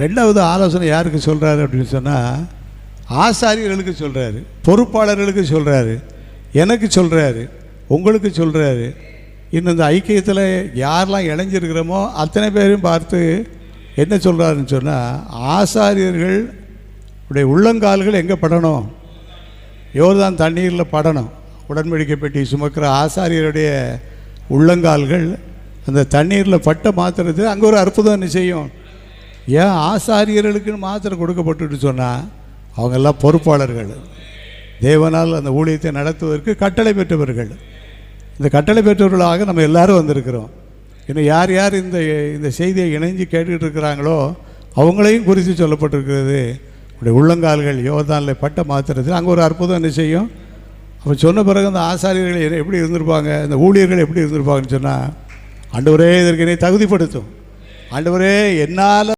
ரெண்டாவது ஆலோசனை யாருக்கு சொல்கிறாரு அப்படின்னு சொன்னால், ஆசாரியர்களுக்கு சொல்கிறாரு, பொறுப்பாளர்களுக்கு சொல்கிறாரு, எனக்கு சொல்கிறாரு, உங்களுக்கு சொல்கிறாரு. இன்னும் இந்த ஐக்கியத்தில் யாரெல்லாம் இணைஞ்சிருக்கிறோமோ அத்தனை பேரையும் பார்த்து என்ன சொல்கிறாருன்னு சொன்னால், ஆசாரியர்கள் உடைய உள்ளங்கால்கள் எங்கே படணும்? யோர்தான் தண்ணீரில் படணும். உடன்படிக்கை பெட்டி சுமக்கிற ஆசாரியருடைய உள்ளங்கால்கள் அந்த தண்ணீரில் பட்ட மாத்திரத்து அங்கே ஒரு அற்புதம் என்ன செய்யும்? ஏன் ஆசாரியர்களுக்குன்னு மாத்திரம் கொடுக்கப்பட்டுட்டு சொன்னால், அவங்கெல்லாம் பொறுப்பாளர்கள், தேவனால் அந்த ஊழியத்தை நடத்துவதற்கு கட்டளை பெற்றவர்கள். இந்த கட்டளை பெற்றவர்களாக நம்ம எல்லாரும் வந்திருக்கிறோம். இன்னும் யார் யார் இந்த செய்தியை இணைஞ்சு கேட்டுக்கிட்டு இருக்கிறாங்களோ அவங்களையும் குறித்து சொல்லப்பட்டிருக்கிறது. உடைய உள்ளங்கால்கள் யோர்தானில் பட்ட மாத்திரத்தில் அங்கே ஒரு அற்புதம் என்ன செய்யும்? அப்போ சொன்ன பிறகு அந்த ஆசாரியர்கள் எப்படி இருந்திருப்பாங்க, இந்த ஊழியர்கள் எப்படி இருந்திருப்பாங்கன்னு சொன்னால், ஆண்டவரே இதற்கு என்னை தகுதிப்படுத்தும், ஆண்டவரே என்னால்